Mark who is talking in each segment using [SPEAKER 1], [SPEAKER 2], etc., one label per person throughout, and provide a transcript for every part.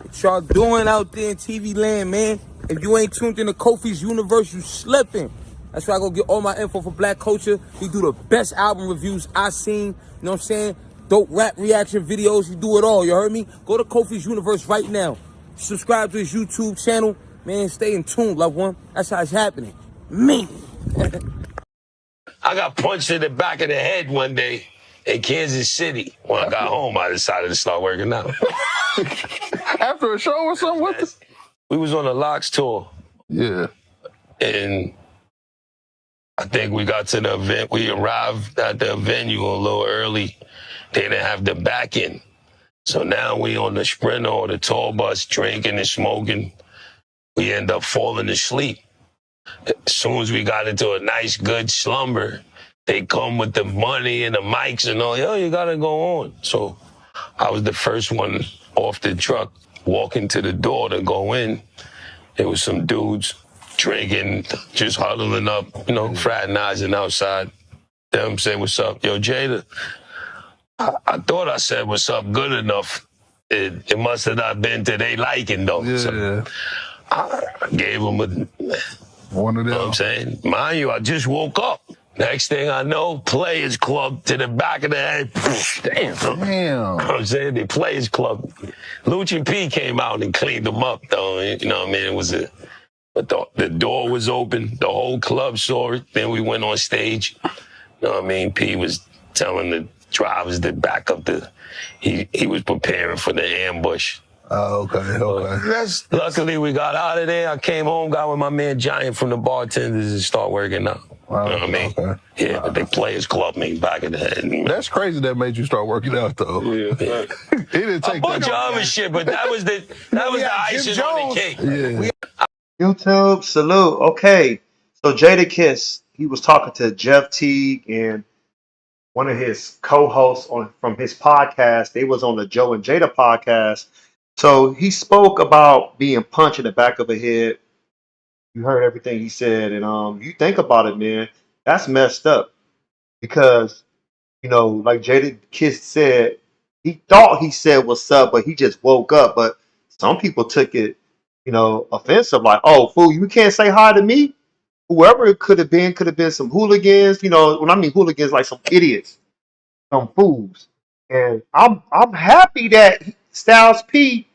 [SPEAKER 1] What y'all doing out there in TV land, man? If you ain't tuned into Kofi's universe, you slipping. That's why I go get all my info for Black culture. He do the best album reviews I seen. You know what I'm saying? Dope rap reaction videos. He do it all. You heard me? Go to Kofi's universe right now. Subscribe to his YouTube channel. Man, stay in tune, loved one. That's how it's happening. Me.
[SPEAKER 2] I got punched in the back of the head one day in Kansas City. When I got home, I decided to start working out.
[SPEAKER 3] After a show or something? What the?
[SPEAKER 2] We was on a Locks tour.
[SPEAKER 3] Yeah.
[SPEAKER 2] And I think we got to the event. We arrived at the venue a little early. They didn't have the back end. So now we on the Sprinter or the tour bus drinking and smoking. We end up falling asleep. As soon as we got into a nice, good slumber, they come with the money and the mics and all. Yo, you gotta go on. So I was the first one off the truck, walking to the door to go in. There was some dudes drinking, just huddling up, you know, fraternizing outside. Them say, what's up? Yo, Jada, I thought I said what's up good enough. It must have not been to they liking, though.
[SPEAKER 3] Yeah.
[SPEAKER 2] So I gave them
[SPEAKER 3] one of them.
[SPEAKER 2] You know what I'm saying? Mind you, I just woke up. Next thing I know, Players Club to the back of the head. Damn. You know what I'm saying? The Players Club. Lucci P came out and cleaned them up, though. You know what I mean? It was but the door was open. The whole club saw it. Then we went on stage. You know what I mean? P was telling the drivers to back up he was preparing for the ambush.
[SPEAKER 3] Oh, okay.
[SPEAKER 2] Luckily, we got out of there. I came home, got with my man Giant from the bartenders and start working out.
[SPEAKER 3] Wow,
[SPEAKER 2] you know what I mean?
[SPEAKER 3] Okay.
[SPEAKER 2] Yeah, but they Players Club me back in the head.
[SPEAKER 3] That's crazy that made you start working out, though.
[SPEAKER 2] Yeah.
[SPEAKER 3] It didn't take
[SPEAKER 2] a bunch of other shit, but that was the icing on the cake.
[SPEAKER 3] Yeah.
[SPEAKER 4] YouTube, salute. Okay, so Jadakiss, he was talking to Jeff Teague and one of his co-hosts from his podcast. They was on the Joe and Jada podcast. So he spoke about being punched in the back of the head. You heard everything he said, and you think about it, man, that's messed up. Because, you know, like Jadakiss said, he thought he said what's up, but he just woke up. But some people took it, you know, offensive, like, oh, fool, you can't say hi to me? Whoever it could have been some hooligans, you know, when I mean hooligans, like some idiots, some fools. And I'm happy that Styles P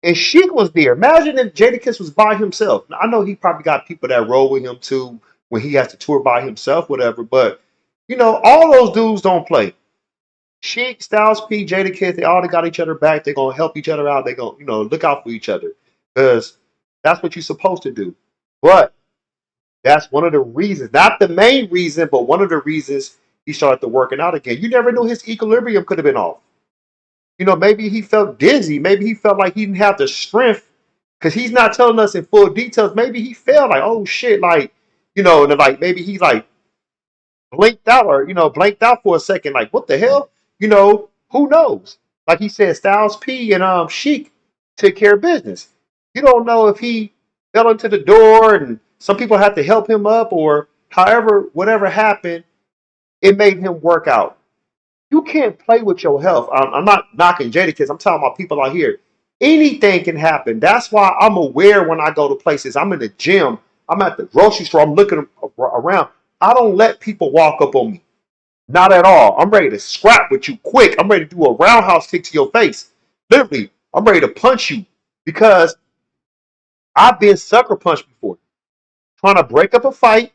[SPEAKER 4] and Sheik was there. Imagine if Jadakiss was by himself. Now, I know he probably got people that roll with him too when he has to tour by himself, whatever. But, you know, all those dudes don't play. Sheik, Styles P, Jadakiss, they all got each other back. They're going to help each other out. They're going to, you know, look out for each other. Because that's what you're supposed to do. But that's one of the reasons, not the main reason, but one of the reasons he started to working out again. You never knew his equilibrium could have been off. You know, maybe he felt dizzy. Maybe he felt like he didn't have the strength because he's not telling us in full details. Maybe he felt like, oh shit, like, you know, and like maybe he like blinked out or, you know, blanked out for a second. Like, what the hell? You know, who knows? Like he said, Styles P and Sheik took care of business. You don't know if he fell into the door and some people had to help him up or however, whatever happened, it made him work out. You can't play with your health. I'm not knocking Jadakiss. I'm talking about people out here. Anything can happen. That's why I'm aware when I go to places. I'm in the gym. I'm at the grocery store. I'm looking around. I don't let people walk up on me. Not at all. I'm ready to scrap with you quick. I'm ready to do a roundhouse kick to your face. Literally, I'm ready to punch you because I've been sucker punched before. Trying to break up a fight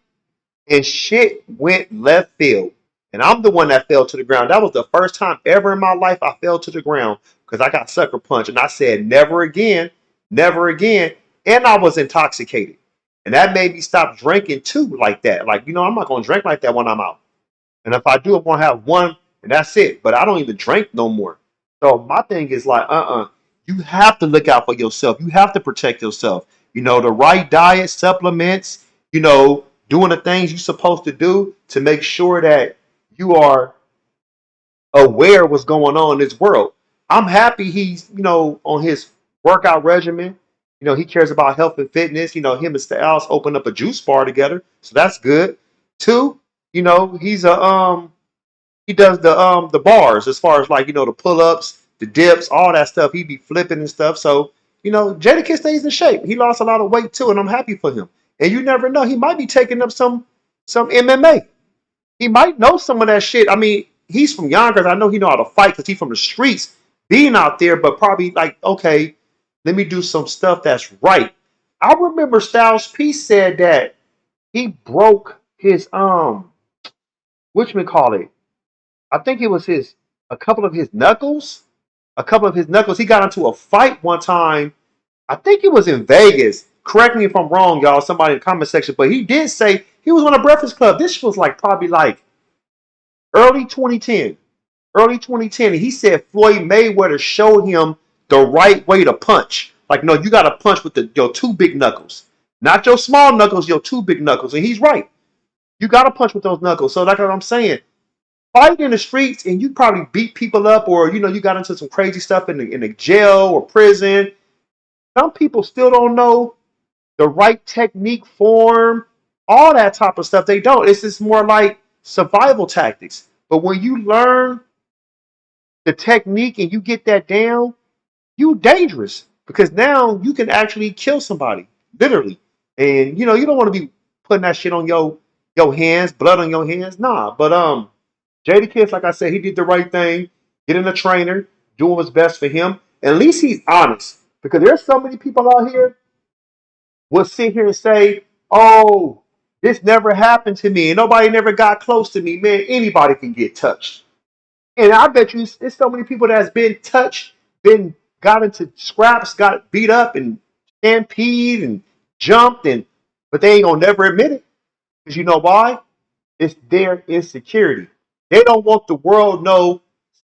[SPEAKER 4] and shit went left field. And I'm the one that fell to the ground. That was the first time ever in my life I fell to the ground because I got sucker punched. And I said, never again, never again. And I was intoxicated. And that made me stop drinking too like that. Like, you know, I'm not going to drink like that when I'm out. And if I do, I'm going to have one and that's it. But I don't even drink no more. So my thing is like, you have to look out for yourself. You have to protect yourself. You know, the right diet, supplements, you know, doing the things you're supposed to do to make sure that you are aware of what's going on in this world. I'm happy he's, you know, on his workout regimen. You know, he cares about health and fitness. You know, him and Styles opened up a juice bar together. So that's good. Two, you know, he's he does the bars as far as like, you know, the pull-ups, the dips, all that stuff. He be flipping and stuff. So Jadakiss stays in shape. He lost a lot of weight too, and I'm happy for him. And you never know, he might be taking up some MMA. He might know some of that shit. I mean, he's from Yonkers. I know he know how to fight because he's from the streets, being out there. But probably like, okay, let me do some stuff that's right. I remember Styles P said that he broke his whatchamacallit. I think it was a couple of his knuckles. A couple of his knuckles. He got into a fight one time. I think it was in Vegas. Correct me if I'm wrong, y'all. Somebody in the comment section. But he did say he was on a Breakfast Club. This was like probably like early 2010. Early 2010. And he said Floyd Mayweather showed him the right way to punch. Like, no, you got to punch with your two big knuckles. Not your small knuckles, your two big knuckles. And he's right. You got to punch with those knuckles. So that's what I'm saying. Fight in the streets and you probably beat people up, or you got into some crazy stuff in the jail or prison. Some people still don't know the right technique, form, all that type of stuff. They don't. It's just more like survival tactics. But when you learn the technique and you get that down, you dangerous because now you can actually kill somebody, literally. And you don't want to be putting that shit on your hands, blood on your hands. Nah, but Jadakiss, like I said, he did the right thing, getting a trainer, doing what's best for him. At least he's honest because there's so many people out here will sit here and say, "Oh, this never happened to me, and nobody never got close to me." Man, anybody can get touched, and I bet you there's so many people that's been touched, got into scraps, got beat up, and stampede and jumped, but they ain't gonna never admit it because you know why? It's their insecurity. They don't want the world know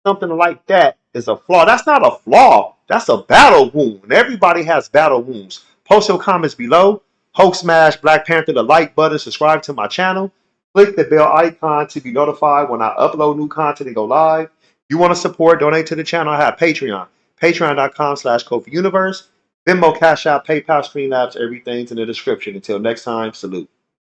[SPEAKER 4] something like that is a flaw. That's not a flaw. That's a battle wound. Everybody has battle wounds. Post your comments below. Hulk smash Black Panther the like button. Subscribe to my channel. Click the bell icon to be notified when I upload new content and go live. You want to support, donate to the channel, I have Patreon. Patreon.com/KofiUniverse. Venmo, Cash App, PayPal, Streamlabs, everything's in the description. Until next time, salute.